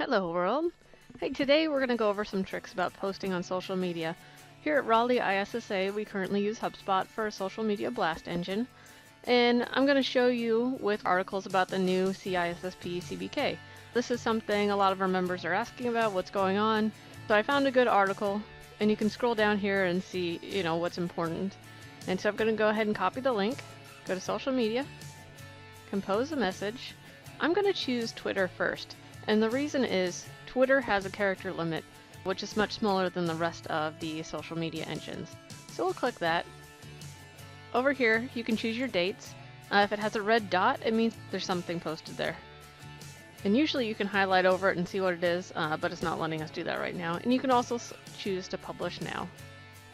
Hello world! Hey, today we're going to go over some tricks about posting on social media. Here at Raleigh ISSA, we currently use Hubspot for a social media blast engine, and I'm going to show you with articles about the new CISSP CBK. This is something a lot of our members are asking about, what's going on. So I found a good article, and you can scroll down here and see, what's important. And so I'm going to go ahead and copy the link, go to social media, compose a message. I'm going to choose Twitter first. And the reason is Twitter has a character limit, which is much smaller than the rest of the social media engines. So we'll click that. Over here, you can choose your dates. If it has a red dot, it means there's something posted there. And usually you can highlight over it and see what it is, but it's not letting us do that right now. And you can also choose to publish now.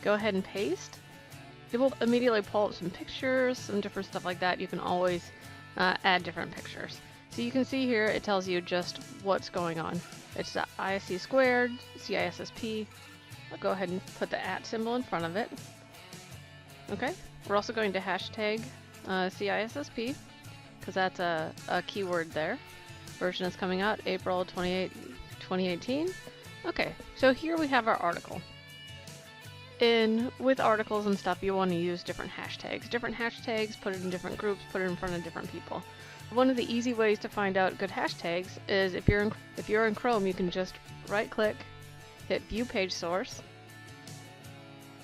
Go ahead and paste. It will immediately pull up some pictures, some different stuff like that. You can always add different pictures. So you can see here, it tells you just what's going on. It's the ISC squared, CISSP. I'll go ahead and put the @ symbol in front of it. Okay, we're also going to hashtag CISSP, because that's a keyword there. Version is coming out April 28, 2018. Okay, so here we have our article. And with articles and stuff, you want to use different hashtags. Different hashtags, put it in different groups, put it in front of different people. One of the easy ways to find out good hashtags is if you're in Chrome, you can just right click, hit View Page Source,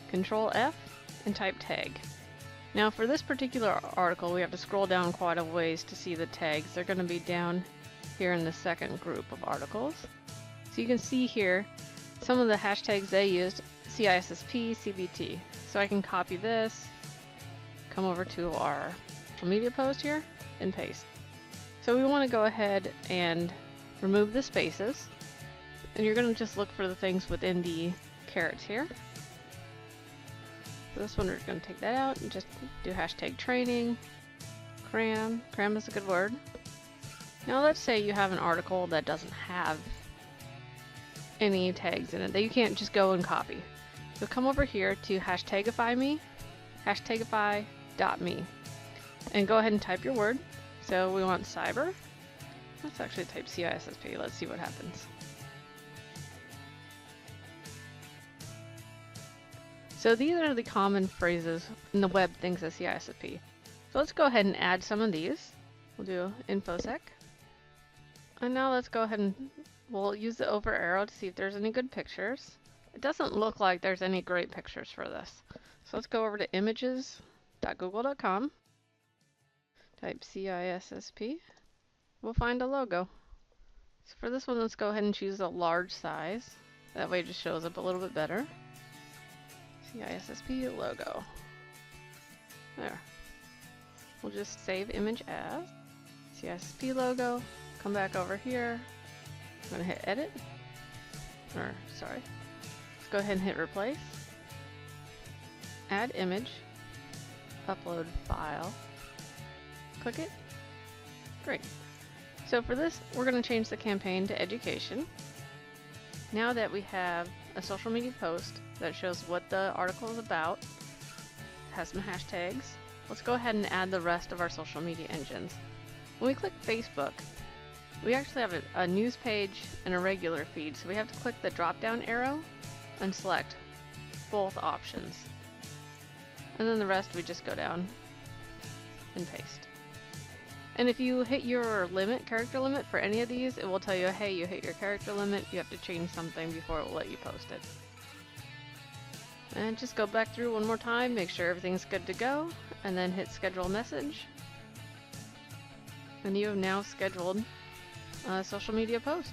Control F, and type tag. Now for this particular article, we have to scroll down quite a ways to see the tags. They're going to be down here in the second group of articles. So you can see here some of the hashtags they used, CISSP, CBT. So I can copy this, come over to our social media post here, and paste. So we want to go ahead and remove the spaces, and you're going to just look for the things within the carets here. For this one, we're going to take that out and just do hashtag training, cram is a good word. Now let's say you have an article that doesn't have any tags in it, that you can't just go and copy. So come over here to hashtagify me, hashtagify.me, and go ahead and type your word. So we want cyber. Let's actually type CISSP. Let's see what happens. So these are the common phrases in the web thinks of CISSP. So let's go ahead and add some of these. We'll do infosec. And now let's go ahead and we'll use the over arrow to see if there's any good pictures. It doesn't look like there's any great pictures for this. So let's go over to images.google.com. Type CISSP. We'll find a logo. So for this one, let's go ahead and choose a large size. That way it just shows up a little bit better. CISSP logo. There. We'll just save image as CISSP logo. Come back over here. I'm going to hit edit. Let's go ahead and hit replace. Add image. Upload file. Click it. Great. So for this, we're going to change the campaign to education. Now that we have a social media post that shows what the article is about, has some hashtags, let's go ahead and add the rest of our social media engines. When we click Facebook, we actually have a news page and a regular feed, so we have to click the drop down arrow and select both options. And then the rest we just go down and paste. And if you hit your character limit for any of these, it will tell you, hey, you hit your character limit, you have to change something before it will let you post it. And just go back through one more time, make sure everything's good to go, and then hit schedule message. And you have now scheduled a social media post.